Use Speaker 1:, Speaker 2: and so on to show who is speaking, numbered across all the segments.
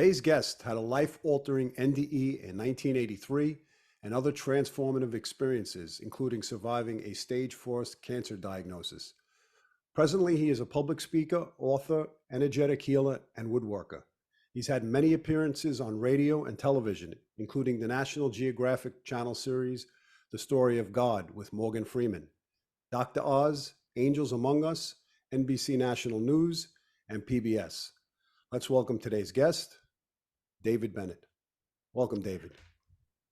Speaker 1: Today's guest had a life-altering NDE in 1983 and other transformative experiences, including surviving a stage 4 cancer diagnosis. Presently, he is a public speaker, author, energetic healer, and woodworker. He's had many appearances on radio and television, including the National Geographic Channel series, The Story of God with Morgan Freeman, Dr. Oz, Angels Among Us, NBC National News, and PBS. Let's welcome today's guest, David Bennett. Welcome, David.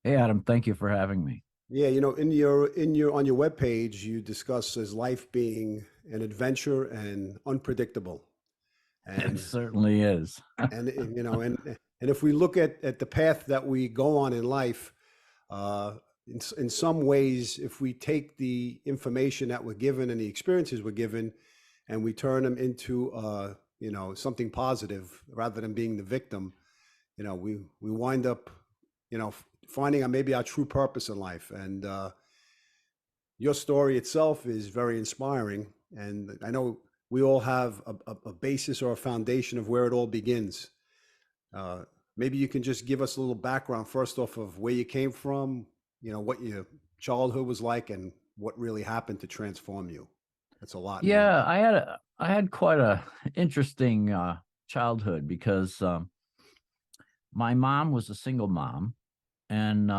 Speaker 2: Hey, Adam. Thank you for having me.
Speaker 1: Yeah, you know, on your webpage, you discuss as life being an adventure and unpredictable.
Speaker 2: And it certainly is.
Speaker 1: and you know, and if we look at the path that we go on in life, in some ways, if we take the information that we're given and the experiences we're given, and we turn them into you know, something positive rather than being the victim, you know, we wind up, you know, finding maybe our true purpose in life. And your story itself is very inspiring. And I know we all have a basis or a foundation of where it all begins. Maybe you can just give us a little background first off of where you came from, you know, what your childhood was like and what really happened to transform you. That's a lot.
Speaker 2: Yeah, I had quite a interesting childhood because my mom was a single mom and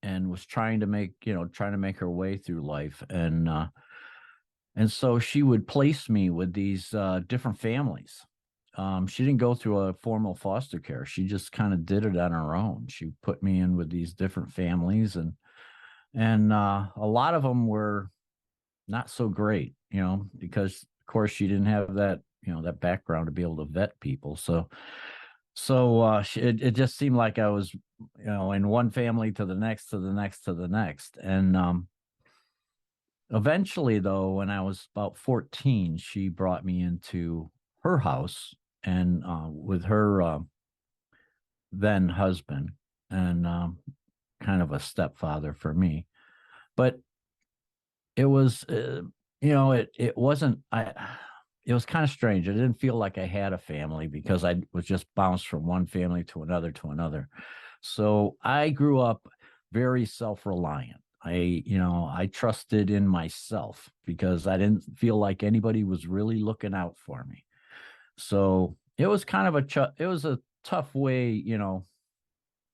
Speaker 2: was trying to make her way through life. And so she would place me with these different families. She didn't go through a formal foster care. She just kind of did it on her own. She put me in with these different families, and a lot of them were not so great, you know, because of course she didn't have that, you know, that background to be able to vet people. So it just seemed like I was, you know, in one family to the next, to the next, to the next. And eventually, though, when I was about 14, she brought me into her house and with her then husband and kind of a stepfather for me. But it was, you know, it wasn't, it was kind of strange. I didn't feel like I had a family because I was just bounced from one family to another. So I grew up very self-reliant. I trusted in myself because I didn't feel like anybody was really looking out for me. So it was kind of a tough way, you know,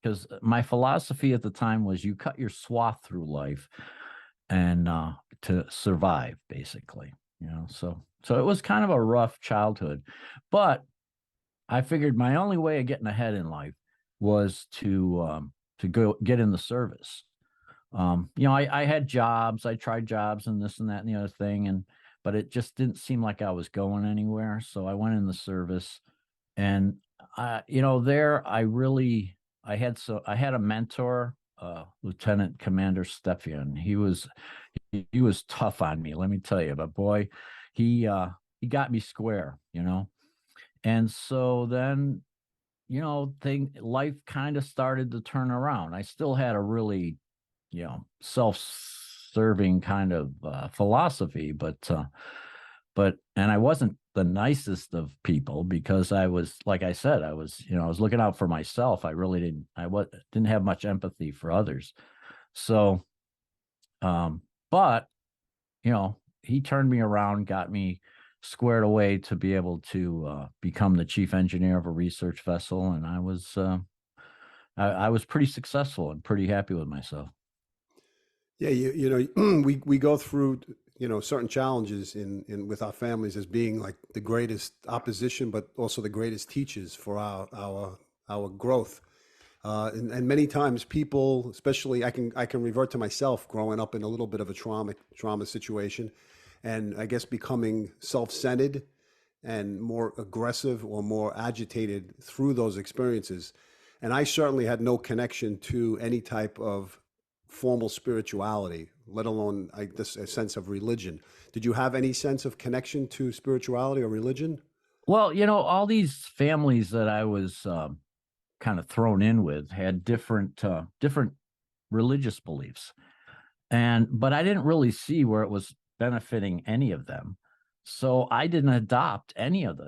Speaker 2: because my philosophy at the time was you cut your swath through life and to survive, basically, you know. So it was kind of a rough childhood, but I figured my only way of getting ahead in life was to go get in the service. You know, I had jobs, I tried jobs and this and that and the other thing, but it just didn't seem like I was going anywhere. So I went in the service, and you know, there I had a mentor, Lieutenant Commander Stefan. He was tough on me, let me tell you, but boy, he got me square, you know. And so then, you know, life kind of started to turn around. I still had a really, you know, self-serving kind of philosophy, but and I wasn't the nicest of people because I was, like I said, I was looking out for myself. I really didn't have much empathy for others. So, but, you know, he turned me around, got me squared away to be able to become the chief engineer of a research vessel. And I was pretty successful and pretty happy with myself.
Speaker 1: Yeah, you know, we go through, you know, certain challenges in with our families as being like the greatest opposition, but also the greatest teachers for our growth. And many times people, especially I can revert to myself growing up in a little bit of a trauma situation, and I guess becoming self-centered and more aggressive or more agitated through those experiences. And I certainly had no connection to any type of formal spirituality, let alone a sense of religion. Did you have any sense of connection to spirituality or religion?
Speaker 2: Well, you know, all these families that I was kind of thrown in with had different religious beliefs, but I didn't really see where it was benefiting any of them. So I didn't adopt any of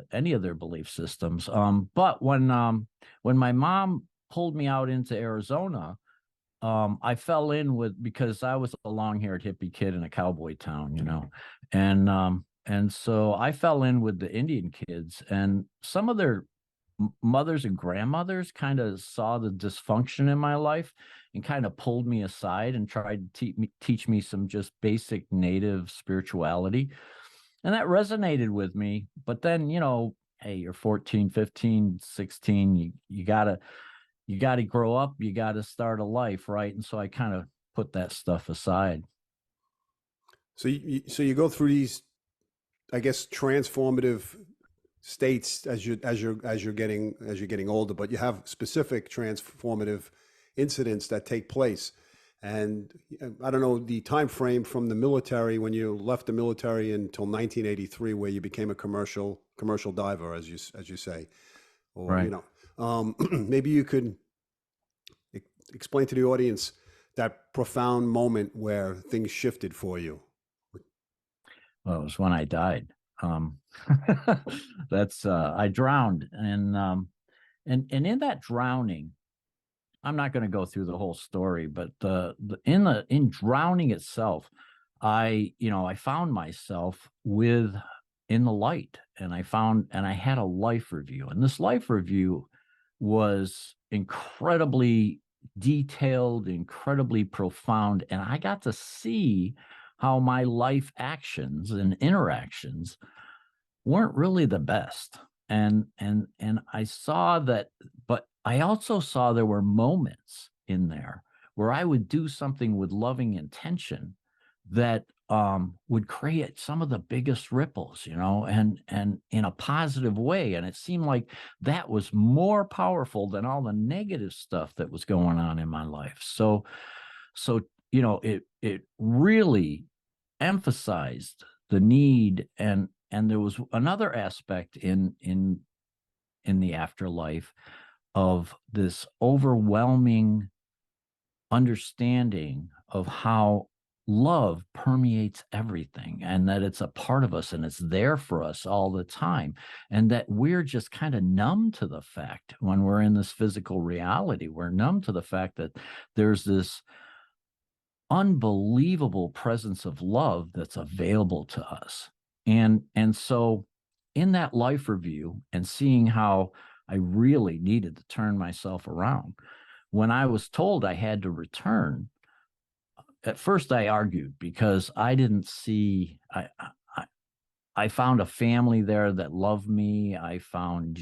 Speaker 2: their belief systems. But when my mom pulled me out into Arizona, I fell in with, because I was a long-haired hippie kid in a cowboy town, and so I fell in with the Indian kids, and some of their mothers and grandmothers kind of saw the dysfunction in my life and kind of pulled me aside and tried to teach me some just basic native spirituality. And that resonated with me. But then, hey, you're 14, 15, 16, you gotta grow up, you gotta start a life, right? And so I kind of put that stuff aside.
Speaker 1: So you go through these, I guess, transformative states as you're getting older, but you have specific transformative incidents that take place. And I don't know the time frame from the military, when you left the military, until 1983, where you became a commercial diver, as you say, or
Speaker 2: Right.
Speaker 1: maybe you could explain to the audience that profound moment where things shifted for you.
Speaker 2: Well, it was when I died. Um, that's I drowned, and in that drowning, I'm not going to go through the whole story, but in drowning itself, I found myself in the light, and I had a life review, and this life review was incredibly detailed, incredibly profound, and I got to see how my life actions and interactions weren't really the best. And I saw that, but I also saw there were moments in there where I would do something with loving intention that would create some of the biggest ripples, and in a positive way. And it seemed like that was more powerful than all the negative stuff that was going on in my life. So it really emphasized the need, and there was another aspect in the afterlife of this overwhelming understanding of how love permeates everything, and that it's a part of us and it's there for us all the time, and that we're just kind of numb to the fact, when we're in this physical reality, we're numb to the fact that there's this unbelievable presence of love that's available to us. And so in that life review, and seeing how I really needed to turn myself around, when I was told I had to return, at first I argued, because I didn't see, I found a family there that loved me. I found,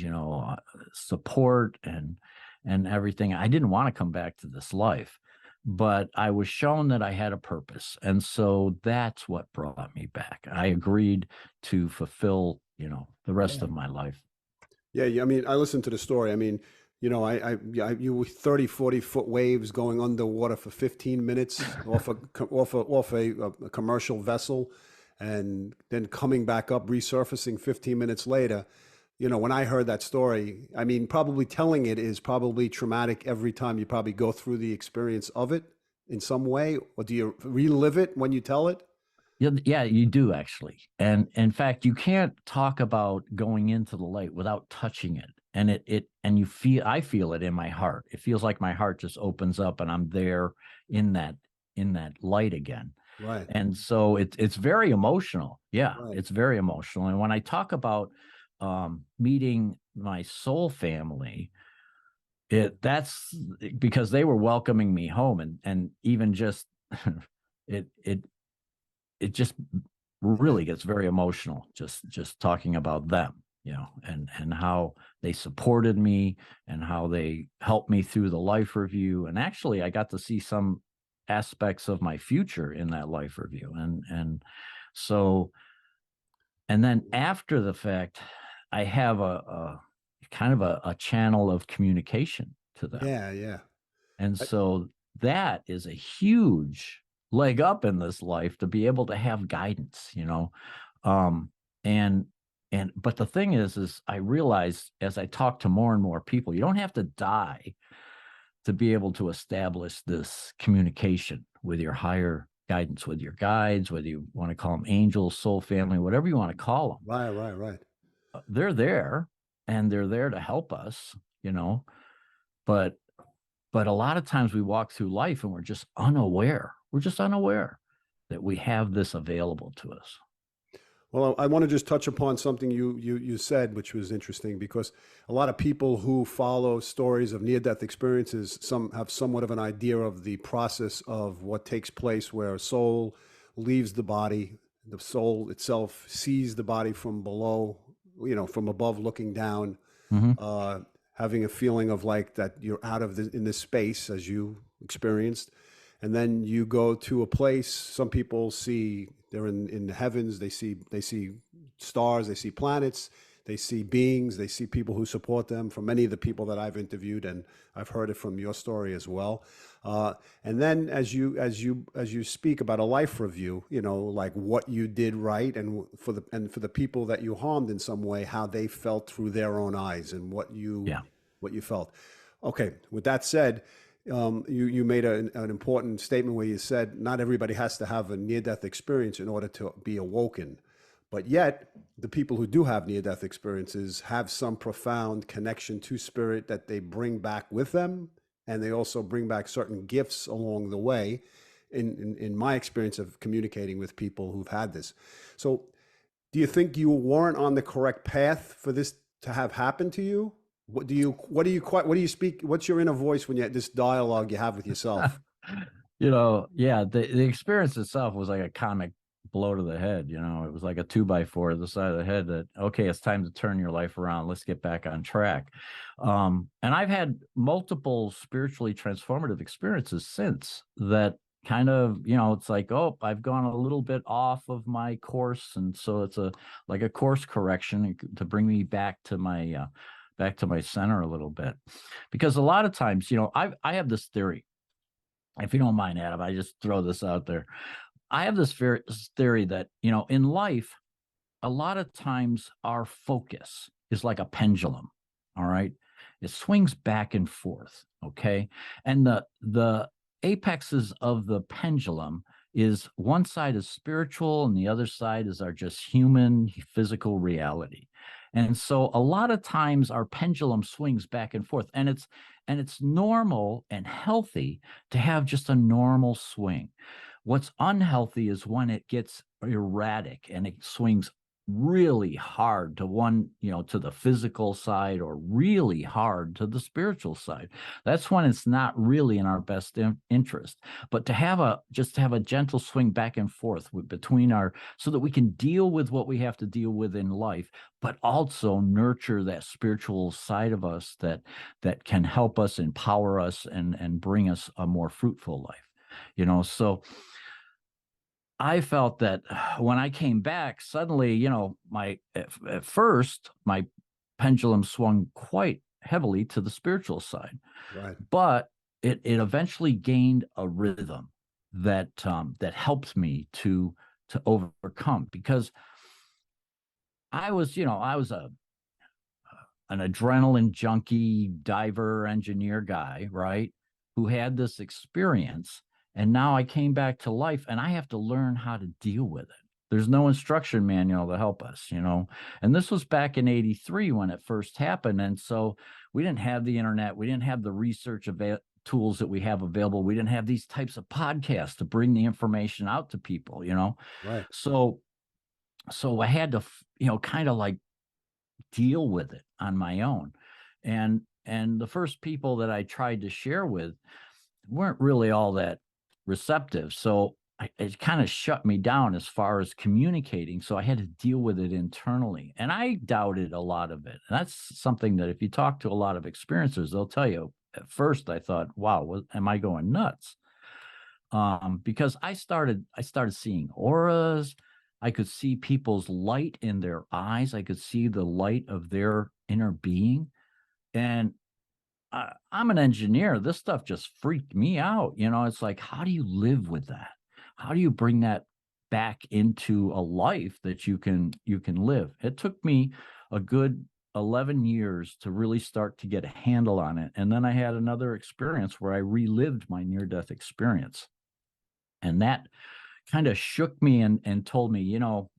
Speaker 2: support and everything. I didn't want to come back to this life, but I was shown that I had a purpose. And so that's what brought me back. I agreed to fulfill, the rest of my life.
Speaker 1: Yeah, I mean, I listened to the story. I mean, you were 30, 40-foot waves going underwater for 15 minutes off a commercial vessel, and then coming back up, resurfacing 15 minutes later. When I heard that story, I mean, probably telling it is probably traumatic every time you probably go through the experience of it in some way. Or do you relive it when you tell it?
Speaker 2: Yeah, you do actually. And in fact, you can't talk about going into the light without touching it. And I feel it in my heart. It feels like my heart just opens up and I'm there in that light again.
Speaker 1: Right,
Speaker 2: And so it's very emotional. Yeah,
Speaker 1: right.
Speaker 2: it's very emotional. And when I talk about meeting my soul family, that's because they were welcoming me home, and even just it it it just really gets very emotional, just talking about them, and how they supported me, and how they helped me through the life review. And actually I got to see some aspects of my future in that life review. So and then after the fact, I have a kind of a channel of communication to them.
Speaker 1: Yeah, yeah.
Speaker 2: And
Speaker 1: I,
Speaker 2: so that is a huge leg up in this life, to be able to have guidance, Um, and but the thing is I realize, as I talk to more and more people, you don't have to die to be able to establish this communication with your higher guidance with your guides, whether you want to call them angels, soul family, whatever you want to call them.
Speaker 1: Right.
Speaker 2: They're there, and they're there to help us, but a lot of times we walk through life and we're just unaware. We're just unaware that we have this available to us.
Speaker 1: Well, I want to just touch upon something you said, which was interesting, because a lot of people who follow stories of near-death experiences, some have somewhat of an idea of the process of what takes place, where a soul leaves the body, the soul itself sees the body from below, from above looking down,
Speaker 2: Mm-hmm.
Speaker 1: having a feeling of like that you're out of in this space as you experienced, and then you go to a place. Some people see they're in the heavens. They see stars. They see planets. They see beings. They see people who support them. From many of the people that I've interviewed, and I've heard it from your story as well. And then as you speak about a life review, like what you did right, and for the people that you harmed in some way, how they felt through their own eyes, and what you felt. Okay. With that said, you made an important statement where you said not everybody has to have a near-death experience in order to be awoken. But yet, the people who do have near-death experiences have some profound connection to spirit that they bring back with them, and they also bring back certain gifts along the way, in my experience of communicating with people who've had this. So do you think you weren't on the correct path for this to have happened to you? What do you speak? What's your inner voice when you have this dialogue you have with yourself?
Speaker 2: The experience itself was like a comic blow to the head. It was like a 2x4 to the side of the head that, okay, it's time to turn your life around. Let's get back on track. And I've had multiple spiritually transformative experiences since that kind of, it's like, oh, I've gone a little bit off of my course. And so it's like a course correction to bring me back to my center a little bit. Because a lot of times, I have this theory. If you don't mind, Adam, I just throw this out there. I have this theory that, in life, a lot of times our focus is like a pendulum. All right. It swings back and forth. Okay. And the apexes of the pendulum is one side is spiritual and the other side is our just human physical reality. And so a lot of times our pendulum swings back and forth, and it's normal and healthy to have just a normal swing. What's unhealthy is when it gets erratic and it swings really hard to one, to the physical side, or really hard to the spiritual side. That's when it's not really in our best interest. But to have a gentle swing back and forth between so that we can deal with what we have to deal with in life, but also nurture that spiritual side of us that can help us, empower us, and bring us a more fruitful life. So I felt that when I came back, suddenly, at first, my pendulum swung quite heavily to the spiritual side.
Speaker 1: Right.
Speaker 2: But it eventually gained a rhythm that helped me to overcome, because I was an adrenaline junkie, diver, engineer guy, right, who had this experience. And now I came back to life, and I have to learn how to deal with it. There's no instruction manual to help us, And this was back in '83 when it first happened. And so we didn't have the internet. We didn't have the research tools that we have available. We didn't have these types of podcasts to bring the information out to people,
Speaker 1: Right.
Speaker 2: So I had to, kind of like deal with it on my own. And the first people that I tried to share with weren't really all that receptive. So it kind of shut me down as far as communicating. So I had to deal with it internally. And I doubted a lot of it. And that's something that if you talk to a lot of experiencers, they'll tell you. At first, I thought, wow, am I going nuts? Because I started seeing auras. I could see people's light in their eyes. I could see the light of their inner being. And I'm an engineer. This stuff just freaked me out. It's like, how do you live with that? How do you bring that back into a life that you can live? It took me a good 11 years to really start to get a handle on it. And then I had another experience where I relived my near-death experience. And that kind of shook me and told me, you know,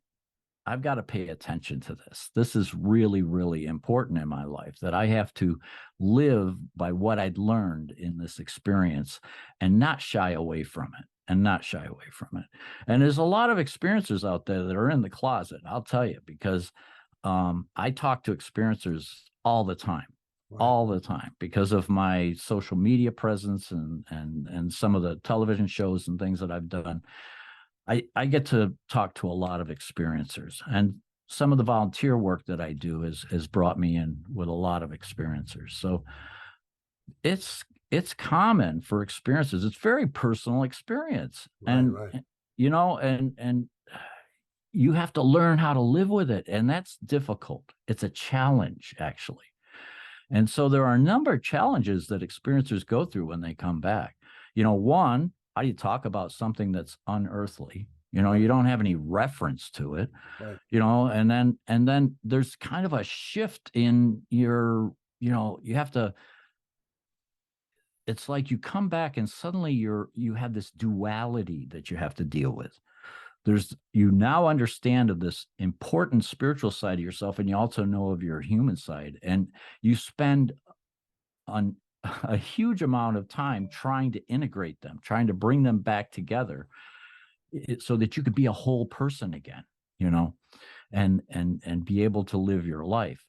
Speaker 2: I've got to pay attention to this. This is really, really important in my life, that I have to live by what I'd learned in this experience and not shy away from it. And not shy away from it. And there's a lot of experiencers out there that are in the closet, I'll tell you, because I talk to experiencers all the time,
Speaker 1: Right.
Speaker 2: all the time, because of my social media presence and some of the television shows and things that I've done. I get to talk to a lot of experiencers, and some of the volunteer work that I do has brought me in with a lot of experiencers. So it's common for experiences. It's very personal experience,
Speaker 1: Right.
Speaker 2: and
Speaker 1: Right.
Speaker 2: you know, and you have to learn how to live with it, and that's difficult. It's a challenge, actually. And so there are a number of challenges that experiencers go through when they come back. You know, one, how do you talk about something that's unearthly? You know,
Speaker 1: Right.
Speaker 2: you don't have any reference to it,
Speaker 1: Right.
Speaker 2: you know, and then there's kind of a shift in your, you know, you have to, it's like you come back and suddenly you have this duality that you have to deal with. There's, you now understand of this important spiritual side of yourself, and you also know of your human side, and you spend on a huge amount of time trying to integrate them, trying to bring them back together, so that you could be a whole person again, you know, and be able to live your life.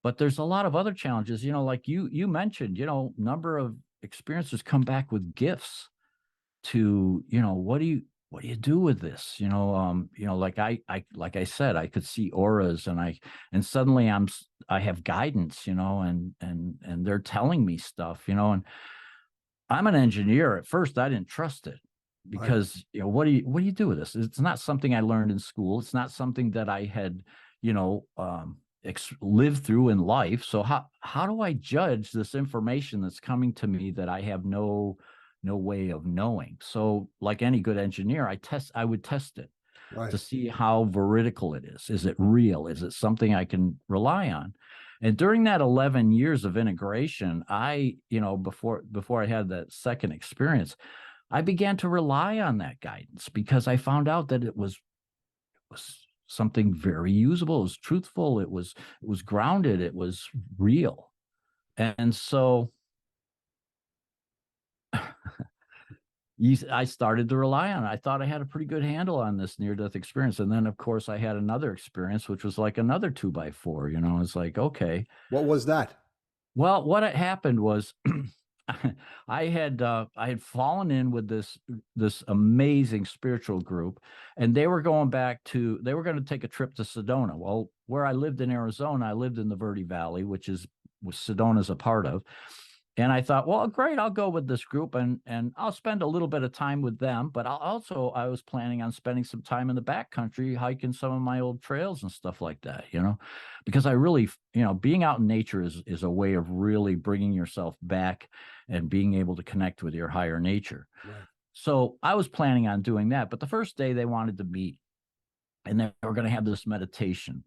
Speaker 2: But there's a lot of other challenges, you know, like you mentioned, you know, number of experiences come back with gifts to, you know, what do you do with this, you know, like like I said, I could see auras, and suddenly I have guidance, you know, and they're telling me stuff, you know. And I'm an engineer. At first I didn't trust it,
Speaker 1: Right.
Speaker 2: because, you know, what do you do with this? It's not something I learned in school. It's not something that I had, you know, lived through in life. So how do I judge this information that's coming to me that I have no way of knowing? So, like any good engineer, I would test it to
Speaker 1: Right.
Speaker 2: see how veridical it is. Is it real? Is it something I can rely on? And during that 11 years of integration, you know, before I had that second experience, I began to rely on that guidance, because I found out that it was something very usable. It was truthful. It was grounded. It was real. And so I started to rely on it. I thought I had a pretty good handle on this near death experience. And then, of course, I had another experience, which was like another 2x4. You know, it's like, okay,
Speaker 1: What was that?
Speaker 2: well, what had happened was I had fallen in with this amazing spiritual group, and they were going to take a trip to Sedona. Well, where I lived in Arizona, I lived in the Verde Valley, which Sedona's a part of. And I thought, well, great, I'll go with this group, and I'll spend a little bit of time with them. But I was planning on spending some time in the backcountry, hiking some of my old trails and stuff like that, you know, because I really, you know, being out in nature is a way of really bringing yourself back and being able to connect with your higher nature.
Speaker 1: Right.
Speaker 2: So I was planning on doing that. But the first day they wanted to meet, and they were going to have this meditation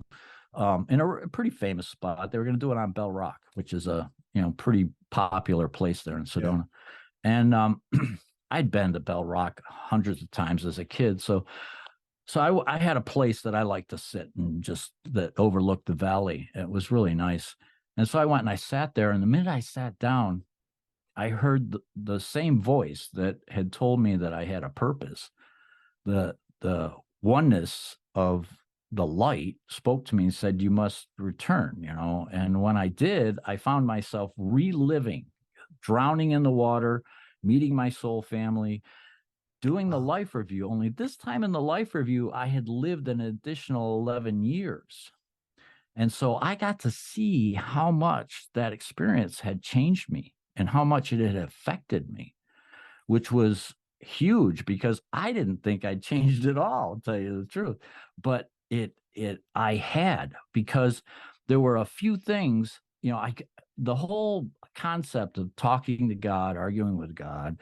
Speaker 2: in a pretty famous spot. They were going to do it on Bell Rock, which is a, you know, pretty popular place there in
Speaker 1: Yeah.
Speaker 2: Sedona. And I'd been to Bell Rock hundreds of times as a kid, so I had a place that I liked to sit and just that overlooked the valley. It was really nice. And so I went and I sat there, and the minute I sat down, I heard the same voice that had told me that I had a purpose. The oneness of the light spoke to me and said, you must return, you know. And when I did, I found myself reliving, drowning in the water, meeting my soul family, doing the
Speaker 1: Wow.
Speaker 2: life review. Only this time in the life review, I had lived an additional 11 years. And so I got to see how much that experience had changed me and how much it had affected me, which was huge, because I didn't think I'd changed at all, to tell you the truth. But I had, because there were a few things, you know, the whole concept of talking to God, arguing with God,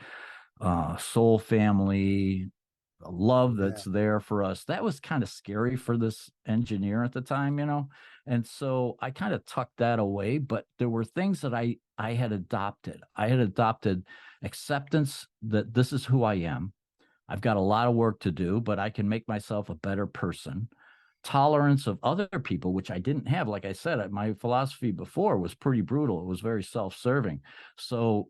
Speaker 2: soul family, love
Speaker 1: Yeah.
Speaker 2: that's there for us. That was kind of scary for this engineer at the time, you know. And so I kind of tucked that away, but there were things that I had adopted. I had adopted acceptance that this is who I am, I've got a lot of work to do, but I can make myself a better person. Tolerance of other people, which I didn't have. Like I said, my philosophy before was pretty brutal. It was very self-serving. So,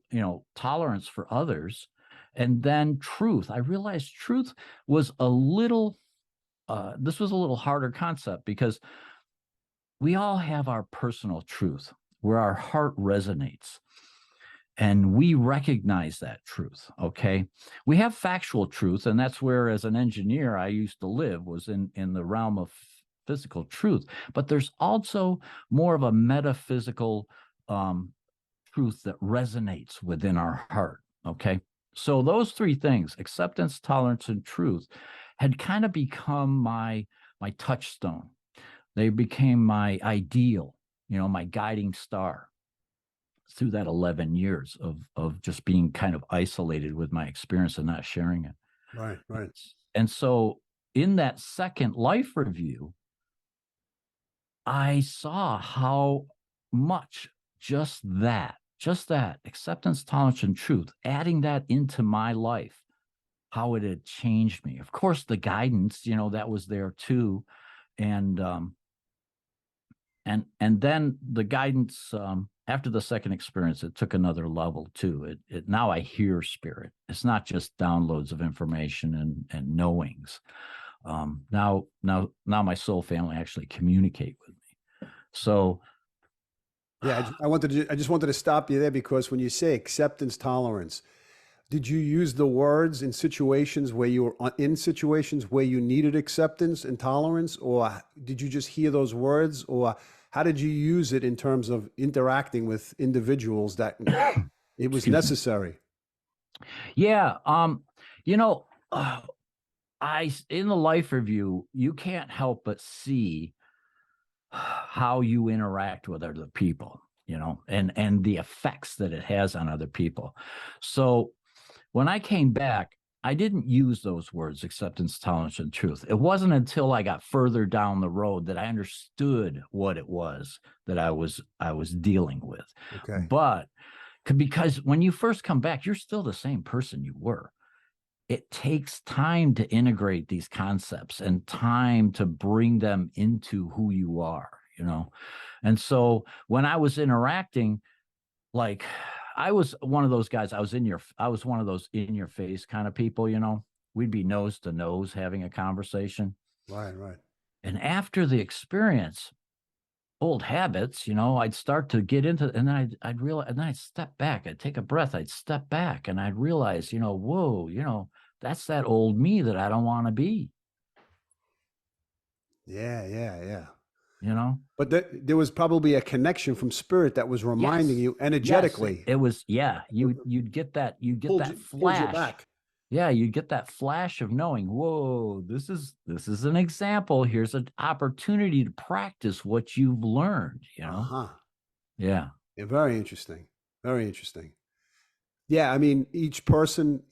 Speaker 2: tolerance for others. And then truth. I realized truth was this was a little harder concept because we all have our personal truth where our heart resonates. And we recognize that truth. Okay. We have factual truth. And that's where, as an engineer, I used to live, was in the realm of physical truth. But there's also more of a metaphysical truth that resonates within our heart. Okay. So those three things, acceptance, tolerance, and truth, had kind of become my touchstone. They became my ideal, my guiding star through that 11 years of just being kind of isolated with my experience and not sharing it.
Speaker 1: Right, right.
Speaker 2: And so in that second life review, I saw how much just that acceptance, tolerance, and truth, adding that into my life, how it had changed me. Of course, the guidance, that was there too. And then the guidance, after the second experience, it took another level too. It now I hear spirit. It's not just downloads of information and knowings. Now my soul family actually communicate with me. So
Speaker 1: yeah, I just wanted to stop you there, because when you say acceptance, tolerance, did you use the words in situations where you were in situations where you needed acceptance and tolerance, or did you just hear those words, or how did you use it in terms of interacting with individuals that it was necessary?
Speaker 2: Yeah. You know, uh, in the life review, you can't help but see how you interact with other people, and the effects that it has on other people. So when I came back, I didn't use those words, acceptance, tolerance, and truth. It wasn't until I got further down the road that I understood what it was that I was dealing with.
Speaker 1: Okay.
Speaker 2: But because when you first come back, you're still the same person you were. It takes time to integrate these concepts and time to bring them into who you are, And so when I was interacting, like, I was one of those guys, I was one of those in your face kind of people, we'd be nose to nose having a conversation.
Speaker 1: Right, right.
Speaker 2: And after the experience, old habits, I'd start to get into, and then I'd realize, and then I'd step back, I'd take a breath, I'd step back, and I'd realize, whoa, that's that old me that I don't want to be,
Speaker 1: Yeah, yeah, yeah.
Speaker 2: you know?
Speaker 1: But there was probably a connection from spirit that was reminding
Speaker 2: Yes.
Speaker 1: you
Speaker 2: Yes.
Speaker 1: energetically.
Speaker 2: It was, yeah, you'd get that
Speaker 1: Pulled you
Speaker 2: flash.
Speaker 1: back.
Speaker 2: Yeah, you get that flash of knowing, whoa, this is an example. Here's an opportunity to practice what you've learned.
Speaker 1: Uh-huh.
Speaker 2: Yeah.
Speaker 1: Yeah, very interesting. Very interesting. Yeah, I mean, each person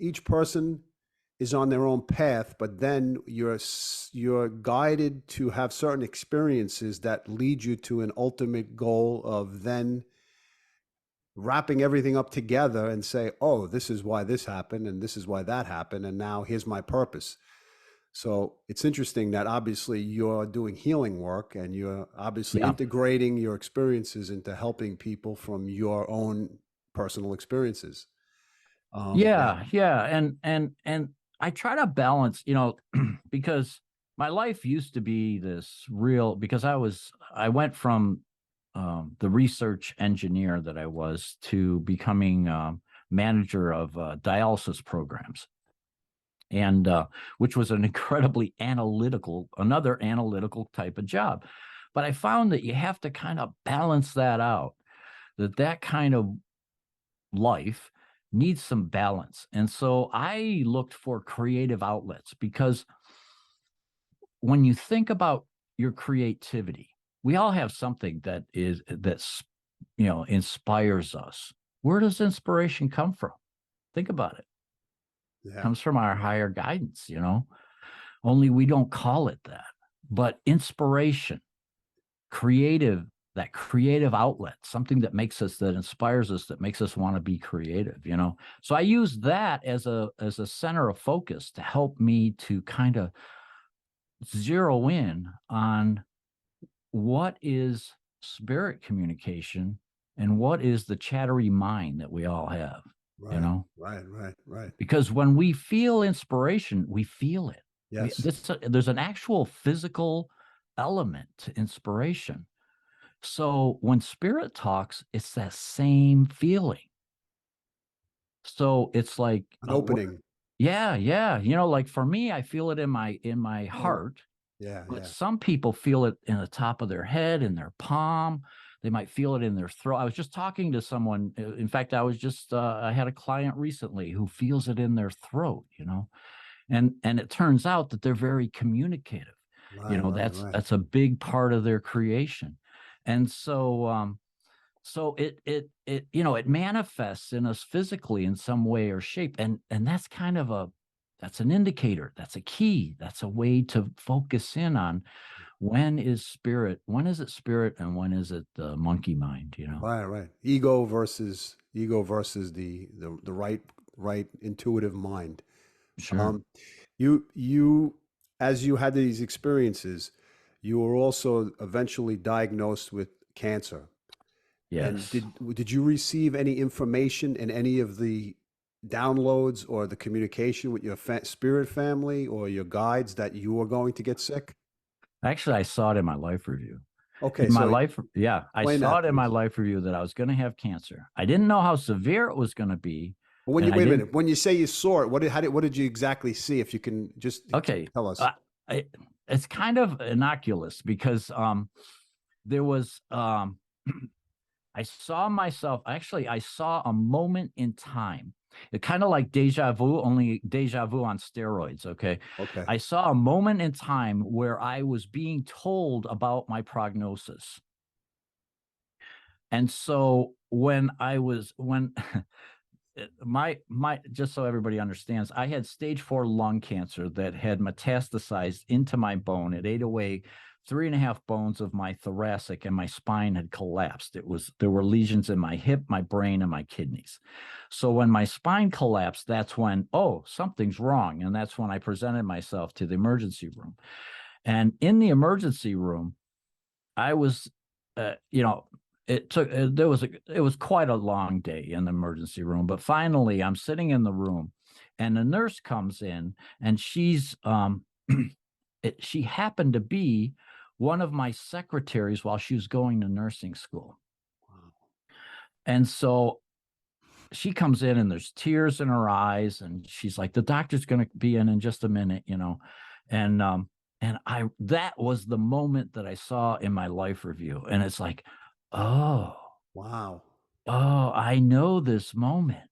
Speaker 1: is on their own path, but then you're guided to have certain experiences that lead you to an ultimate goal of then wrapping everything up together and say, oh, this is why this happened and this is why that happened, and now here's my purpose. So it's interesting that obviously you're doing healing work and you're obviously
Speaker 2: Yeah.
Speaker 1: integrating your experiences into helping people from your own personal experiences. Yeah.
Speaker 2: Yeah. Yeah. And I try to balance, because my life used to be this real, because I went from the research engineer that I was to becoming manager of dialysis programs, and which was an incredibly another analytical type of job. But I found that you have to kind of balance that out, that kind of life needs some balance. And so I looked for creative outlets, because when you think about your creativity, we all have something that's inspires us. Where does inspiration come from? Think about it. It
Speaker 1: Yeah.
Speaker 2: comes from our higher guidance, only we don't call it that. But inspiration, creative that creative outlet, something that makes us, that inspires us, that makes us want to be creative, you know. So I use that as a center of focus to help me to kind of zero in on what is spirit communication and what is the chattery mind that we all have, you
Speaker 1: Right,
Speaker 2: know.
Speaker 1: right.
Speaker 2: Because when we feel inspiration, we feel it.
Speaker 1: Yes.
Speaker 2: There's an actual physical element to inspiration. So when spirit talks, it's that same feeling. So it's like,
Speaker 1: An opening.
Speaker 2: yeah, yeah. You know, like for me, I feel it in my
Speaker 1: Oh,
Speaker 2: heart,
Speaker 1: yeah,
Speaker 2: but
Speaker 1: yeah.
Speaker 2: some people feel it in the top of their head, in their palm. They might feel it in their throat. I was just talking to someone. In fact, I had a client recently who feels it in their throat, you know, and it turns out that they're very communicative. You know,
Speaker 1: Right.
Speaker 2: that's a big part of their creation. And so it you know, it manifests in us physically in some way or shape, and that's kind of that's an indicator, that's a key, that's a way to focus in on when is it spirit and when is it the monkey mind, you know.
Speaker 1: Right. Ego versus the right intuitive mind.
Speaker 2: Sure.
Speaker 1: Um, you as you had these experiences, you were also eventually diagnosed with cancer. And
Speaker 2: Yes.
Speaker 1: did you receive any information in any of the downloads or the communication with your spirit family or your guides that you were going to get sick?
Speaker 2: Actually, I saw it in my life review.
Speaker 1: Okay,
Speaker 2: In my
Speaker 1: so
Speaker 2: life, yeah, I
Speaker 1: explain
Speaker 2: saw
Speaker 1: that,
Speaker 2: it in my
Speaker 1: please.
Speaker 2: life review that I was going to have cancer. I didn't know how severe it was going to be,
Speaker 1: Well, when
Speaker 2: and
Speaker 1: you
Speaker 2: I
Speaker 1: wait a
Speaker 2: didn't.
Speaker 1: minute, when you say you saw it, what did you exactly see? If you can just
Speaker 2: Okay,
Speaker 1: tell us.
Speaker 2: uh, it's kind of innocuous because there was I saw myself. Actually, I saw a moment in time. It kind of like deja vu, only deja vu on steroids. Okay,
Speaker 1: Okay.
Speaker 2: I saw a moment in time where I was being told about my prognosis. And so when my just so everybody understands, I had stage 4 lung cancer that had metastasized into my bone. It ate away 3.5 bones of my thoracic, and my spine had collapsed. There were lesions in my hip, my brain, and my kidneys. So when my spine collapsed, that's when, oh, something's wrong. And that's when I presented myself to the emergency room. And in the emergency room, I was, you know, it took it was quite a long day in the emergency room, but finally I'm sitting in the room, and the nurse comes in, and she happened to be one of my secretaries while she was going to nursing school. And so she comes in, and there's tears in her eyes, and she's like, the doctor's going to be in just a minute, you know. And I that was the moment that I saw in my life review, and it's like, oh,
Speaker 1: Wow.
Speaker 2: I know this moment,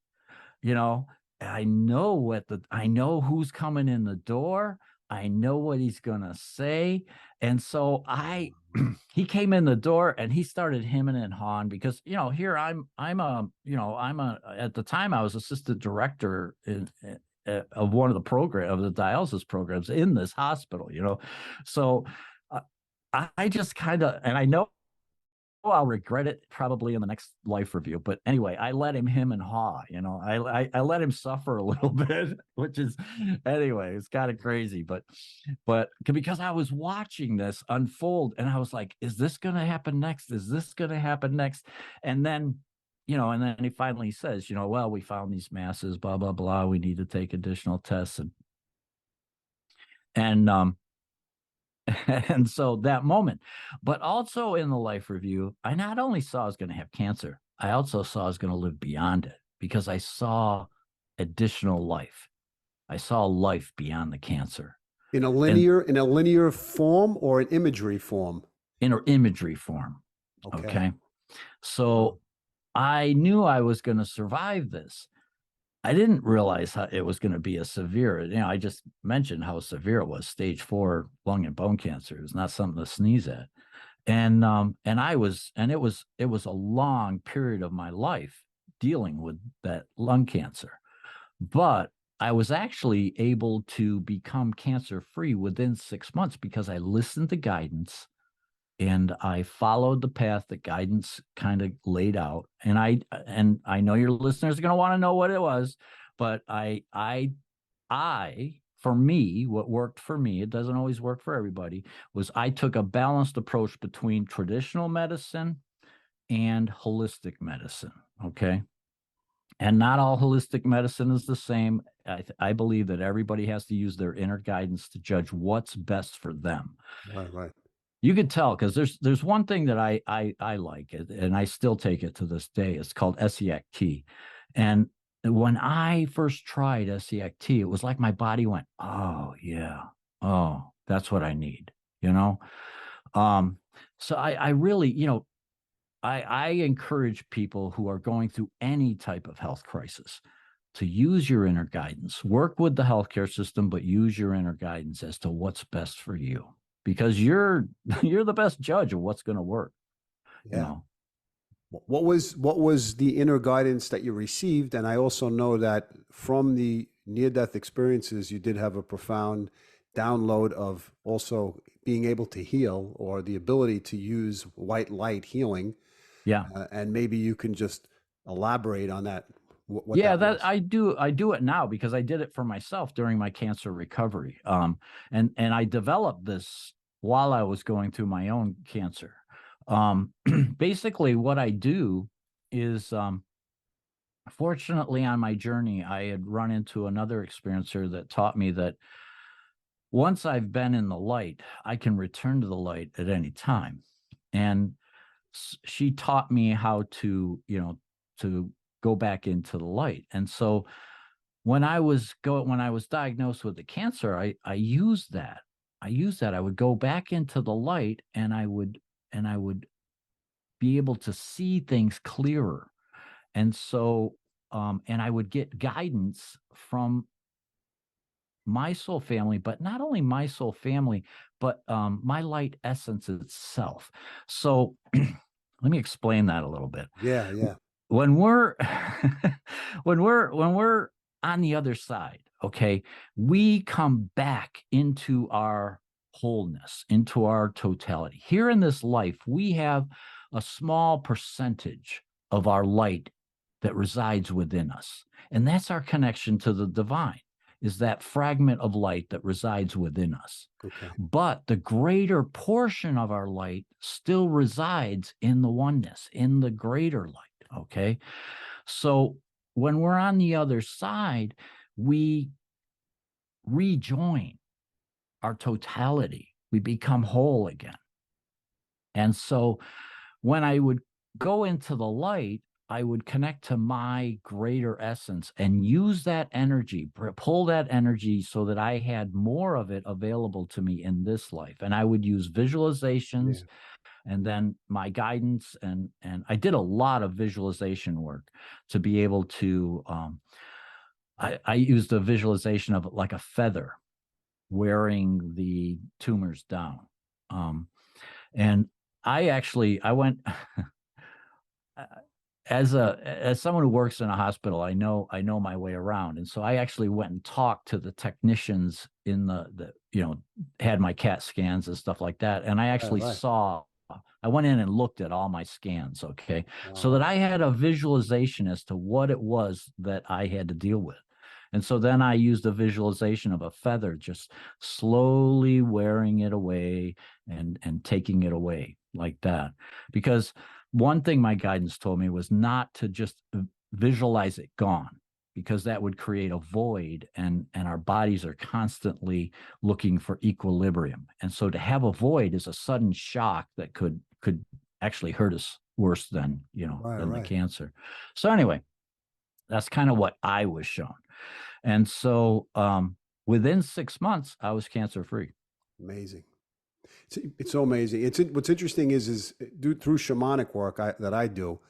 Speaker 2: you know. I know who's coming in the door. I know what he's gonna say. And so he came in the door, and he started hemming and hawing because, you know, here at the time I was assistant director of one of the dialysis programs in this hospital, you know. So uh, I just kind of, and I know I'll regret it probably in the next life review. But anyway, I let him and haw, you know, I let him suffer a little bit, which is, anyway, it's kind of crazy, but because I was watching this unfold, and I was like, is this going to happen next? Is this going to happen next? And then, you know, and then he finally says, you know, well, we found these masses, blah, blah, blah. We need to take additional tests. And and so that moment, but also in the life review, I not only saw I was going to have cancer, I also saw I was going to live beyond it because I saw additional life. I saw life beyond the cancer and
Speaker 1: In a linear form or an imagery form?
Speaker 2: in an imagery form.
Speaker 1: Okay.
Speaker 2: Okay.
Speaker 1: Wow.
Speaker 2: So I knew I was going to survive this. I didn't realize how it was going to be a severe, you know, I just mentioned how severe it was, stage 4 lung and bone cancer. It was not something to sneeze at. And it was a long period of my life dealing with that lung cancer, but I was actually able to become cancer free within 6 months because I listened to guidance and I followed the path that guidance kind of laid out. And I know your listeners are going to want to know what it was, but for me, what worked for me, it doesn't always work for everybody, was I took a balanced approach between traditional medicine and holistic medicine. Okay. And not all holistic medicine is the same. I believe that everybody has to use their inner guidance to judge what's best for them.
Speaker 1: Right, right.
Speaker 2: You could tell, because there's one thing that I like, and I still take it to this day. It's called SEACT. And when I first tried SEACT, it was like my body went, oh yeah, oh, that's what I need, you know? So I really, I encourage people who are going through any type of health crisis to use your inner guidance. Work with the healthcare system, but use your inner guidance as to what's best for you, because you're the best judge of what's going to work.
Speaker 1: Yeah. What was the inner guidance that you received? And I also know that from the near-death experiences, you did have a profound download of also being able to heal, or the ability to use white light healing.
Speaker 2: Yeah.
Speaker 1: And maybe you can just elaborate on that, what
Speaker 2: Yeah,
Speaker 1: that
Speaker 2: that
Speaker 1: was.
Speaker 2: I do it now because I did it for myself during my cancer recovery. And I developed this while I was going through my own cancer. Basically what I do is, fortunately on my journey, I had run into another experiencer that taught me that once I've been in the light, I can return to the light at any time. And she taught me how to, to go back into the light. And so when I was diagnosed with the cancer, I used that. I would go back into the light, and I would be able to see things clearer. And so and I would get guidance from my soul family, but not only my soul family, but my light essence itself. So let me explain that a little bit.
Speaker 1: Yeah, yeah.
Speaker 2: When we're when we're on the other side, okay, we come back into our wholeness, into our totality. Here in this life, we have a small percentage of our light that resides within us. And that's our connection to the divine, is that fragment of light that resides within us.
Speaker 1: Okay.
Speaker 2: But the greater portion of our light still resides in the oneness, in the greater light. Okay. So when we're on the other side, we rejoin our totality. We become whole again. And so when I would go into the light, I would connect to my greater essence and use that energy, pull that energy so that I had more of it available to me in this life. And I would use visualizations,
Speaker 1: Yeah.
Speaker 2: and then my guidance, and I did a lot of visualization work to be able to I used a visualization of like a feather wearing the tumors down. And I went as someone who works in a hospital, I know my way around. And so I actually went and talked to the technicians in the had my CAT scans and stuff like that. And I
Speaker 1: Right,
Speaker 2: actually
Speaker 1: right.
Speaker 2: I went in and looked at all my scans, okay, so that
Speaker 1: Wow.
Speaker 2: I had a visualization as to what it was that I had to deal with. And so then I used a visualization of a feather just slowly wearing it away and taking it away like that. Because one thing my guidance told me was not to just visualize it gone, because that would create a void, and our bodies are constantly looking for equilibrium. And so to have a void is a sudden shock that could actually hurt us worse than,
Speaker 1: Right,
Speaker 2: than the
Speaker 1: right.
Speaker 2: cancer. So anyway, that's kind of what I was shown. And so within 6 months, I was cancer free.
Speaker 1: Amazing. It's so amazing. What's interesting is through shamanic work that I do,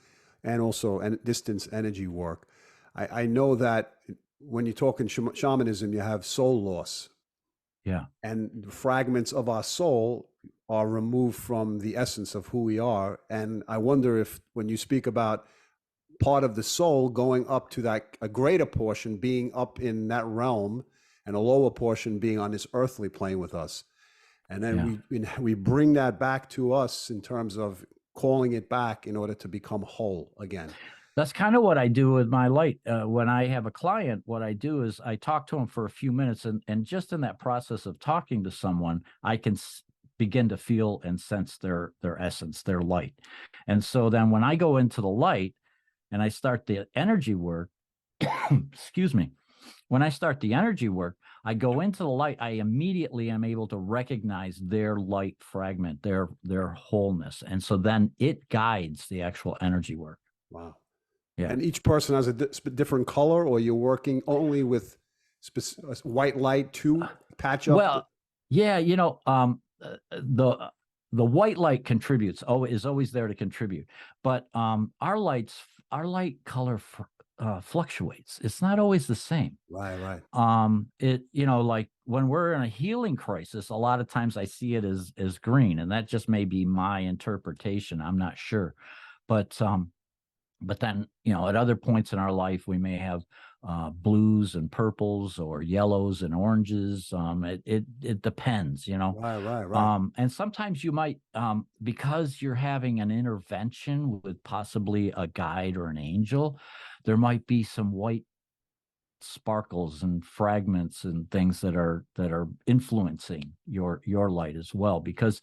Speaker 1: and also distance energy work. I know that when you talk in shamanism, you have soul loss,
Speaker 2: Yeah.
Speaker 1: and fragments of our soul are removed from the essence of who we are. And I wonder if, when you speak about part of the soul going up to that, a greater portion being up in that realm, and a lower portion being on this earthly plane with us. And then
Speaker 2: Yeah.
Speaker 1: we bring that back to us in terms of calling it back in order to become whole again.
Speaker 2: That's kind of what I do with my light. When I have a client, what I do is I talk to them for a few minutes, and just in that process of talking to someone, I can begin to feel and sense their essence, their light. And so then when I go into the light and I start the energy work, excuse me, when I start the energy work, I go into the light, I immediately am able to recognize their light fragment, their wholeness. And so then it guides the actual energy work.
Speaker 1: Wow.
Speaker 2: Yeah.
Speaker 1: And each person has a different color, or you're working only with white light to patch up?
Speaker 2: Well, yeah, the white light contributes. Oh, is always there to contribute. But our light color fluctuates. It's not always the same.
Speaker 1: Right.
Speaker 2: It, like when we're in a healing crisis, a lot of times I see it as green, and that just may be my interpretation. I'm not sure. But then, at other points in our life, we may have blues and purples or yellows and oranges. It depends,
Speaker 1: Right.
Speaker 2: And sometimes you might, because you're having an intervention with possibly a guide or an angel, there might be some white sparkles and fragments and things that are influencing your light as well, because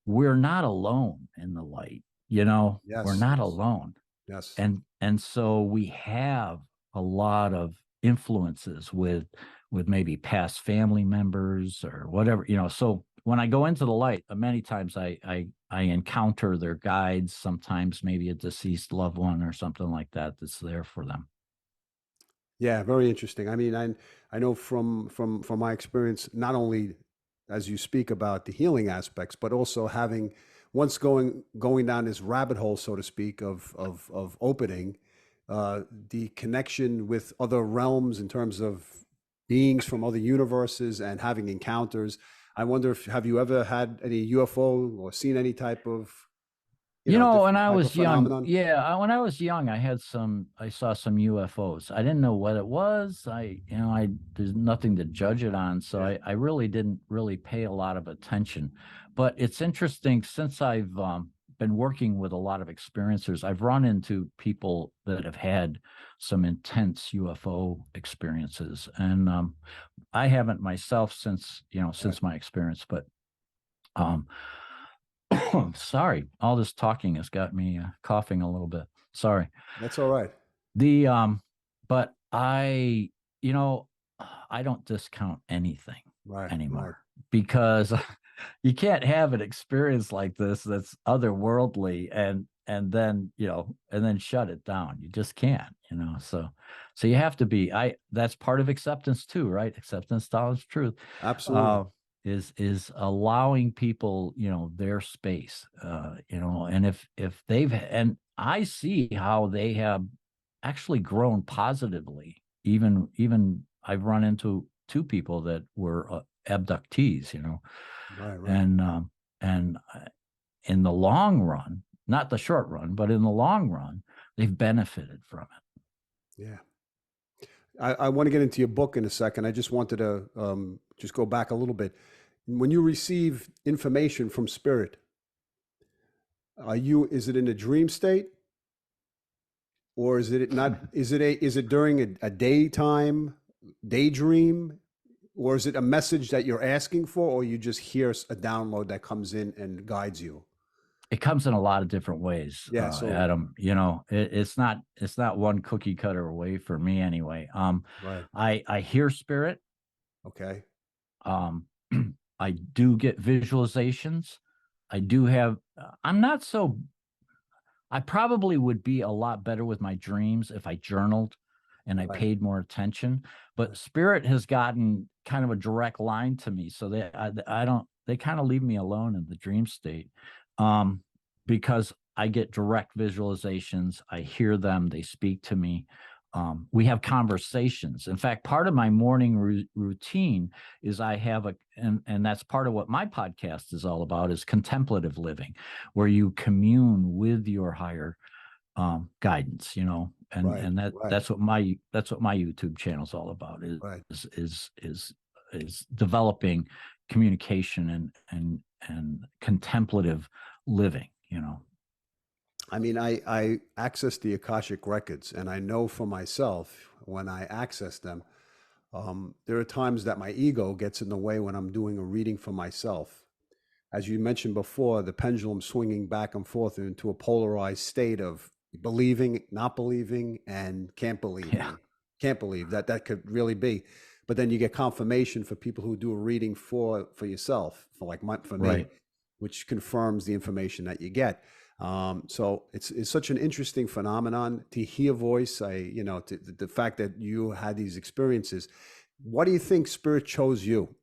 Speaker 2: we're not alone in the light. We're
Speaker 1: Yes.
Speaker 2: not alone.
Speaker 1: Yes.
Speaker 2: And so we have a lot of influences with maybe past family members or whatever. So when I go into the light, many times I encounter their guides, sometimes maybe a deceased loved one or something like that that's there for them.
Speaker 1: Yeah, very interesting. I mean, I know from my experience, not only as you speak about the healing aspects, but also having once going down this rabbit hole, so to speak, of opening the connection with other realms in terms of beings from other universes and having encounters. I wonder if have you ever had any UFO or seen any type of
Speaker 2: When
Speaker 1: different
Speaker 2: I
Speaker 1: type of
Speaker 2: was young,
Speaker 1: phenomenon?
Speaker 2: when I was young, I saw some UFOs. I didn't know what it was. There's nothing to judge it on. So
Speaker 1: Yeah.
Speaker 2: I really didn't really pay a lot of attention. But it's interesting since I've been working with a lot of experiencers, I've run into people that have had some intense UFO experiences. And I haven't myself since
Speaker 1: Right.
Speaker 2: my experience, but um, sorry, all this talking has got me coughing a little bit. Sorry.
Speaker 1: That's all right.
Speaker 2: The but you know, I don't discount anything
Speaker 1: Right.
Speaker 2: anymore because you can't have an experience like this that's otherworldly and then and then shut it down. You just can't. So you have to be. That's part of acceptance too, right? Acceptance, knowledge, truth.
Speaker 1: Absolutely.
Speaker 2: Uh, is allowing people their space, and if they've and I see how they have actually grown positively. Even I've run into two people that were abductees,
Speaker 1: Right.
Speaker 2: and in the long run, not the short run, but in the long run, they've benefited from it.
Speaker 1: Yeah. I want to get into your book in a second. I just wanted to just go back a little bit. When you receive information from spirit, is it in a dream state, or is it not? Is it during a daytime daydream, or is it a message that you're asking for, or you just hear a download that comes in and guides you?
Speaker 2: It comes in a lot of different ways,
Speaker 1: Yeah. So
Speaker 2: Adam. It's not one cookie cutter way for me anyway.
Speaker 1: right.
Speaker 2: I hear spirit.
Speaker 1: Okay.
Speaker 2: Um, I do get visualizations. I do have. I'm not so. I probably would be a lot better with my dreams if I journaled and I
Speaker 1: Right.
Speaker 2: paid more attention. But
Speaker 1: Right.
Speaker 2: spirit has gotten kind of a direct line to me, so I don't. They kind of leave me alone in the dream state, because I get direct visualizations. I hear them. They speak to me. We have conversations. In fact, part of my morning routine is I have and that's part of what my podcast is all about, is contemplative living, where you commune with your higher guidance,
Speaker 1: Right.
Speaker 2: and
Speaker 1: Right.
Speaker 2: that's what my YouTube channel is all about,
Speaker 1: Right.
Speaker 2: is developing communication and contemplative living, you know.
Speaker 1: I mean, I access the Akashic records, and I know for myself when I access them, there are times that my ego gets in the way when I'm doing a reading for myself. As you mentioned before, the pendulum swinging back and forth into a polarized state of believing, not believing, and can't
Speaker 2: Yeah.
Speaker 1: believing. Can't believe that that could really be. But then you get confirmation for people who do a reading for yourself, for me,
Speaker 2: Right.
Speaker 1: which confirms the information that you get. So it's such an interesting phenomenon to hear voice. The fact that you had these experiences. What do you think Spirit chose you?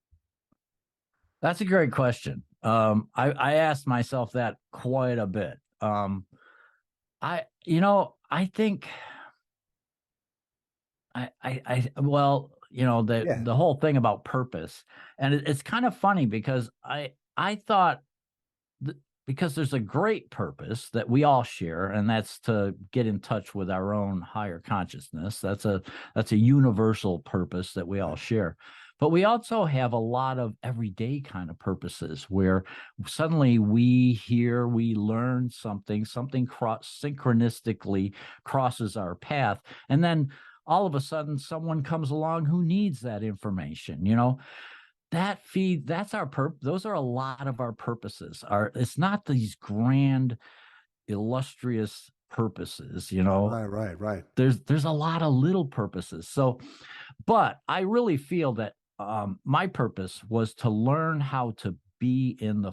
Speaker 2: That's a great question. I asked myself that quite a bit. I think well,
Speaker 1: Yeah,
Speaker 2: the whole thing about purpose, and it's kind of funny because I thought because there's a great purpose that we all share, and that's to get in touch with our own higher consciousness. That's a universal purpose that we all
Speaker 1: right,
Speaker 2: share. But we also have a lot of everyday kind of purposes where suddenly we learn something synchronistically crosses our path. And then all of a sudden someone comes along who needs that information, that's our those are a lot of our purposes. It's not these grand illustrious purposes,
Speaker 1: right.
Speaker 2: there's a lot of little purposes. So, but I really feel that my purpose was to learn how to be in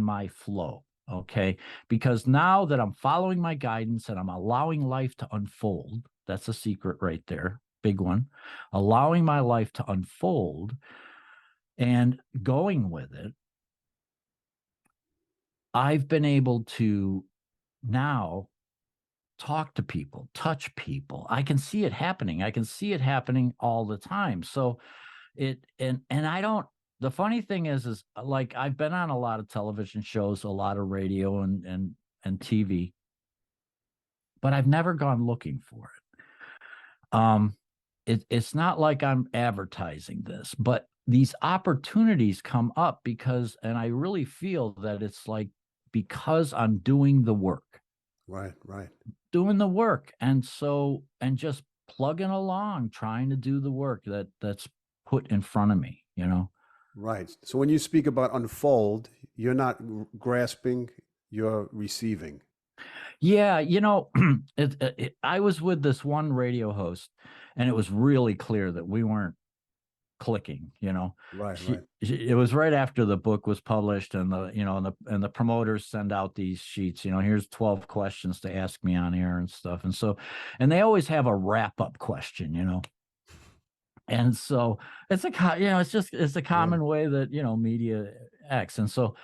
Speaker 2: my flow. Okay, because now that I'm following my guidance and I'm allowing life to unfold, that's a secret right there, big one, allowing my life to unfold and going with it, I've been able to now talk to people, touch people. I can see it happening. I can see it happening all the time. So and I don't, the funny thing is like I've been on a lot of television shows, a lot of radio and TV, but I've never gone looking for it. It's not like I'm advertising this, but these opportunities come up and I really feel that it's like because I'm
Speaker 1: Right.
Speaker 2: doing the work, and just plugging along, trying to do the work that's put in front of me.
Speaker 1: Right. So when you speak about unfold, you're not grasping, you're receiving.
Speaker 2: Yeah, I was with this one radio host, and it was really clear that we weren't clicking.
Speaker 1: Right.
Speaker 2: It was right after the book was published, and the promoters send out these sheets. Here's 12 questions to ask me on air and stuff, and they always have a wrap up question. And so it's a
Speaker 1: Yeah.
Speaker 2: common way that media acts. And so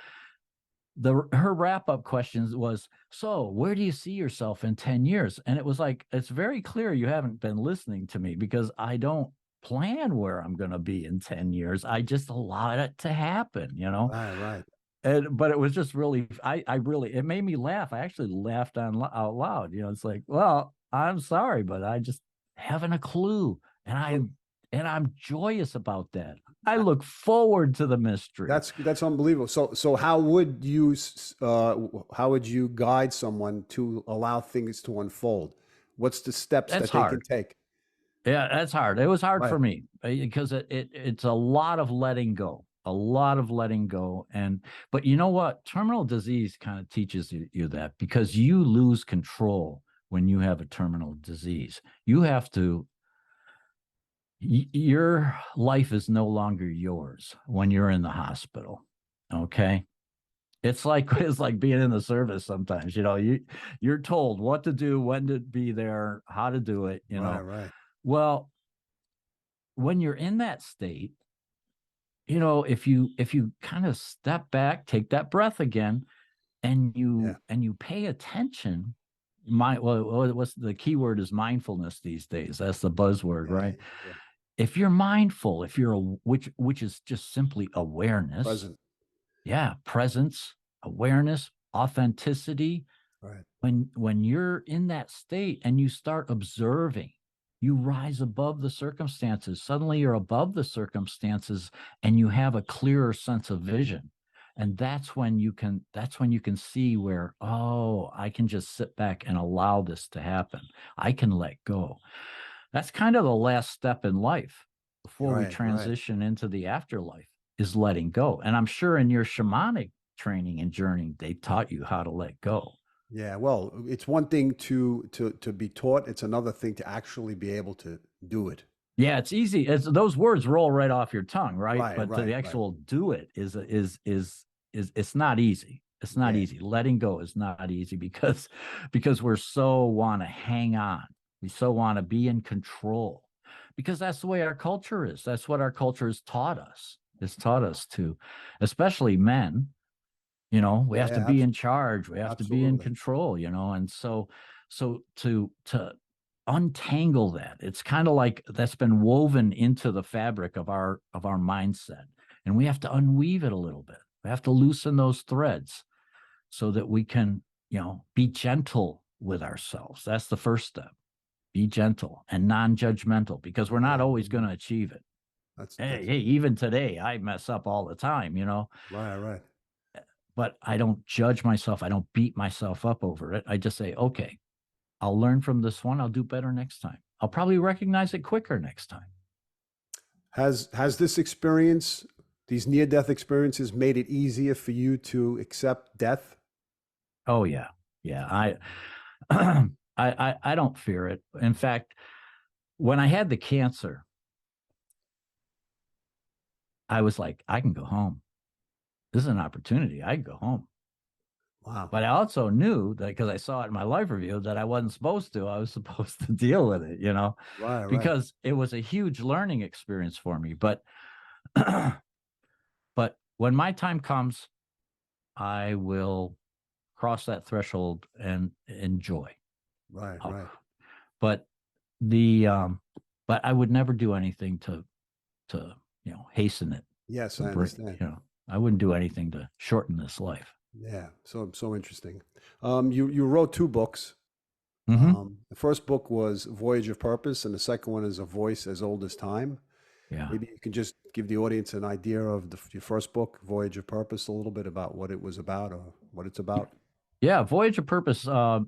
Speaker 2: her wrap up questions was, so where do you see yourself in 10 years? And it was like, it's very clear you haven't been listening to me, because I don't plan where I'm going to be in 10 years. I just allow it to happen.
Speaker 1: Right.
Speaker 2: But it was just really, I really, it made me laugh. I actually laughed out loud. It's like, well, I'm sorry, but I just haven't a clue.
Speaker 1: So
Speaker 2: And I'm joyous about that. I look forward to the mystery.
Speaker 1: that's unbelievable. So how would you guide someone to allow things to unfold? What's the steps
Speaker 2: That's
Speaker 1: that they can
Speaker 2: hard.
Speaker 1: take?
Speaker 2: Yeah, that's hard. It was hard
Speaker 1: Right.
Speaker 2: for me because it's a lot of letting go, a lot of letting go. But you know what? Terminal disease kind of teaches you that, because you lose control when you have a terminal disease. You have to, your life is no longer yours when you're in the hospital. Okay. It's like being in the service sometimes. You're told what to do, when to be there, how to do it.
Speaker 1: Right.
Speaker 2: Well, when you're in that state, if you kind of step back, take that breath again, and
Speaker 1: Yeah.
Speaker 2: you pay attention, what's the key word is mindfulness these days. That's the buzzword,
Speaker 1: Yeah.
Speaker 2: right?
Speaker 1: Yeah.
Speaker 2: If you're mindful, if you're which is just simply awareness,
Speaker 1: Present.
Speaker 2: yeah, presence, awareness, authenticity.
Speaker 1: Right.
Speaker 2: When you're in that state and you start observing, You rise above the circumstances. Suddenly you're above the circumstances and you have a clearer sense of vision. And that's when you can see where, oh, I can just sit back and allow this to happen. I can let go. That's kind of the last step in life before we
Speaker 1: Right, right.
Speaker 2: transition into the afterlife, is letting go. And I'm sure in your shamanic training and journey, they taught you how to let go.
Speaker 1: Yeah, well, it's one thing to be taught, it's another thing to actually be able to do it.
Speaker 2: Yeah, it's easy. Those words roll right off your tongue, right?
Speaker 1: Right,
Speaker 2: But to
Speaker 1: right,
Speaker 2: the
Speaker 1: right.
Speaker 2: actual do it is it's not easy. It's not
Speaker 1: Yeah.
Speaker 2: easy. Letting go is not easy because we're so want to hang on. We so want to be in control because that's the way our culture is. That's what our culture has taught us. It's taught us to, especially men, we have to
Speaker 1: Yeah,
Speaker 2: be in charge, we have to be in
Speaker 1: absolutely.
Speaker 2: control, and so to untangle that, it's kind of like that's been woven into the fabric of our mindset, and we have to unweave it a little bit. We have to loosen those threads so that we can be gentle with ourselves. That's the first step. Be gentle and non-judgmental, because we're not
Speaker 1: Yeah.
Speaker 2: always going to achieve it. Hey,
Speaker 1: That's
Speaker 2: even today I mess up all the time.
Speaker 1: right, right.
Speaker 2: But I don't judge myself. I don't beat myself up over it. I just say, okay, I'll learn from this one. I'll do better next time. I'll probably recognize it quicker next time.
Speaker 1: Has this experience, these near-death experiences, made it easier for you to accept death?
Speaker 2: Oh yeah. Yeah. I don't fear it. In fact, when I had the cancer, I was like, I can go home. This is an opportunity. I can go home.
Speaker 1: Wow.
Speaker 2: But I also knew that, because I saw it in my life review, that I wasn't supposed to. I was supposed to deal with it,
Speaker 1: Right, right,
Speaker 2: because it was a huge learning experience for me. But but when my time comes, I will cross that threshold and enjoy.
Speaker 1: right,
Speaker 2: Oh,
Speaker 1: right.
Speaker 2: but the but I would never do anything to hasten it,
Speaker 1: Yes,
Speaker 2: to
Speaker 1: I
Speaker 2: bring,
Speaker 1: understand.
Speaker 2: I wouldn't do anything to shorten this life.
Speaker 1: Yeah, so interesting. You wrote two books.
Speaker 2: Mm-hmm.
Speaker 1: The first book was Voyage of Purpose, and the second one is A Voice as Old as Time.
Speaker 2: Yeah.
Speaker 1: Maybe you can just give the audience an idea of your first book, Voyage of Purpose, a little bit about what it was about or what it's about.
Speaker 2: Yeah, Voyage of Purpose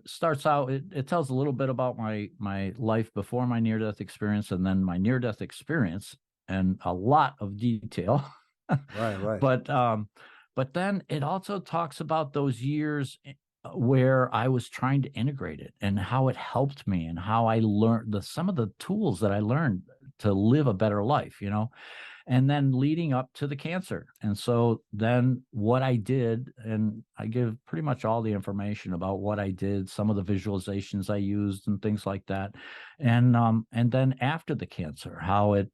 Speaker 2: starts out. It tells a little bit about my life before my near death experience, and then my near death experience, and a lot of detail.
Speaker 1: Right, right,
Speaker 2: but but then it also talks about those years where I was trying to integrate it, and how it helped me, and how I learned some of the tools that I learned to live a better life. And then leading up to the cancer. And so then what I did, and I give pretty much all the information about what I did, some of the visualizations I used and things like that. And then after the cancer, how it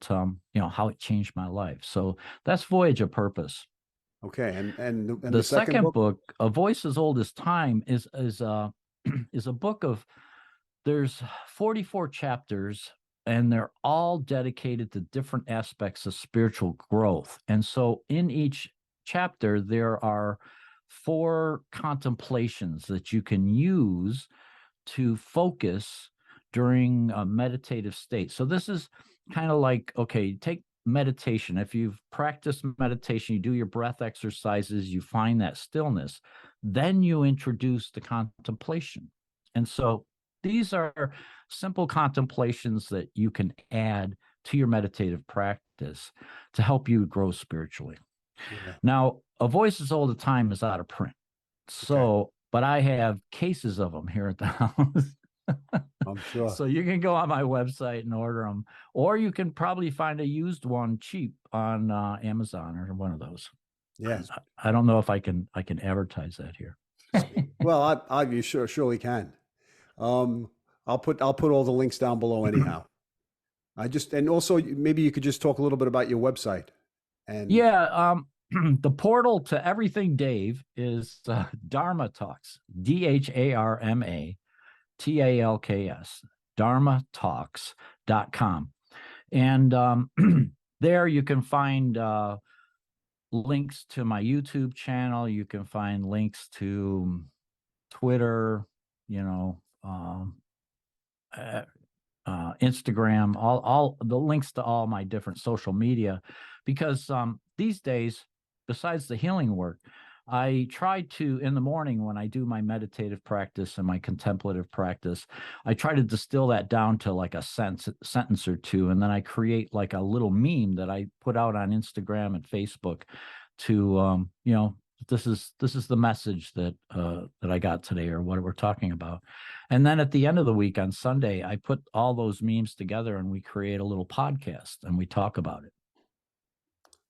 Speaker 2: changed my life. So that's Voyage of Purpose.
Speaker 1: Okay, and
Speaker 2: The
Speaker 1: the second
Speaker 2: second
Speaker 1: book?
Speaker 2: book, A Voice as Old as Time, is is a book of, there's 44 chapters, and they're all dedicated to different aspects of spiritual growth. And so in each chapter, there are 4 contemplations that you can use to focus during a meditative state. So this is kind of like, okay, take meditation. If you've practiced meditation, you do your breath exercises, you find that stillness, then you introduce the contemplation. And so these are simple contemplations that you can add to your meditative practice to help you grow spiritually.
Speaker 1: Yeah.
Speaker 2: Now, A Voice as Old as Time is out of print.
Speaker 1: Okay,
Speaker 2: So, but I have cases of them here at the house.
Speaker 1: I'm sure.
Speaker 2: So you can go on my website and order them, or you can probably find a used one cheap on Amazon or one of those.
Speaker 1: Yes.
Speaker 2: I don't know if I can advertise that here.
Speaker 1: Well, you surely can. Um, I'll put all the links down below anyhow. And also maybe you could just talk a little bit about your website and
Speaker 2: Yeah, the portal to everything, Dave, is Dharma Talks, DharmaTalks, dharmatalks.com. And there you can find links to my YouTube channel. You can find links to Twitter, you know, uh, Instagram, all the links to all my different social media, because these days, besides the healing work, I try to, in the morning when I do my meditative practice and my contemplative practice, I try to distill that down to like a sentence or two, and then I create like a little meme that I put out on Instagram and Facebook to this is the message that I got today, or what we're talking about. And then at the end of the week on Sunday, I put all those memes together and we create a little podcast and we talk about it.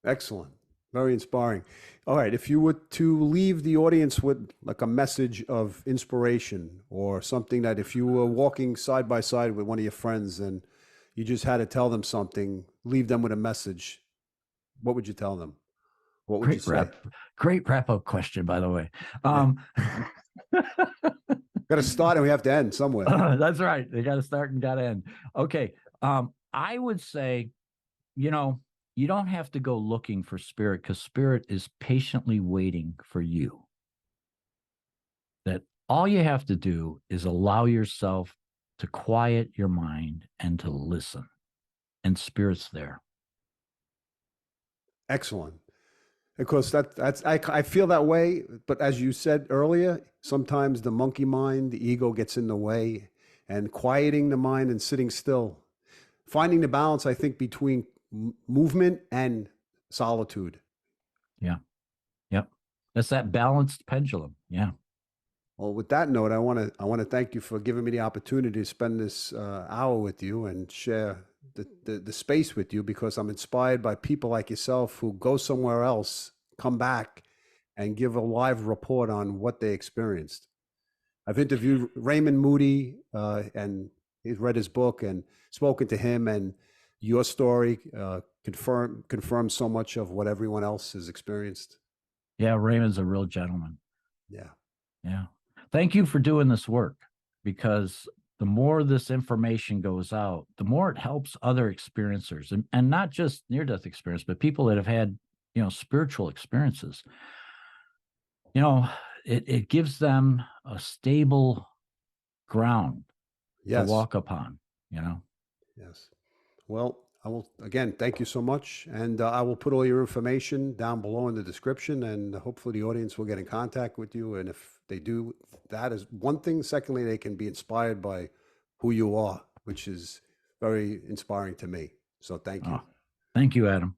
Speaker 1: Excellent. Very inspiring. All right. If you were to leave the audience with like a message of inspiration, or something that if you were walking side by side with one of your friends and you just had to tell them something, leave them with a message, what would you tell them? What would you say?
Speaker 2: Great wrap up question, by the way.
Speaker 1: Got to start and we have to end somewhere.
Speaker 2: That's right. They got to start and got to end. Okay. I would say, you don't have to go looking for spirit, because spirit is patiently waiting for you. That all you have to do is allow yourself to quiet your mind and to listen, and spirit's there.
Speaker 1: Excellent. Because I feel that way, but as you said earlier, sometimes the monkey mind, the ego gets in the way, and quieting the mind and sitting still, finding the balance, I think, between movement and solitude.
Speaker 2: Yeah. Yep. That's that balanced pendulum. Yeah.
Speaker 1: Well, with that note, I want to thank you for giving me the opportunity to spend this hour with you and share the space with you, because I'm inspired by people like yourself who go somewhere else, come back, and give a live report on what they experienced. I've interviewed Raymond Moody, and he's read his book and spoken to him, and your story confirms so much of what everyone else has experienced.
Speaker 2: Yeah, Raymond's a real gentleman.
Speaker 1: Yeah.
Speaker 2: Yeah. Thank you for doing this work, because the more this information goes out, the more it helps other experiencers, and not just near-death experience, but people that have had, spiritual experiences. It gives them a stable ground to walk upon,
Speaker 1: Yes. Well, I will, again, thank you so much. And I will put all your information down below in the description, and hopefully the audience will get in contact with you. And if they do, that is one thing. Secondly, they can be inspired by who you are, which is very inspiring to me. So thank you.
Speaker 2: Thank you, Adam.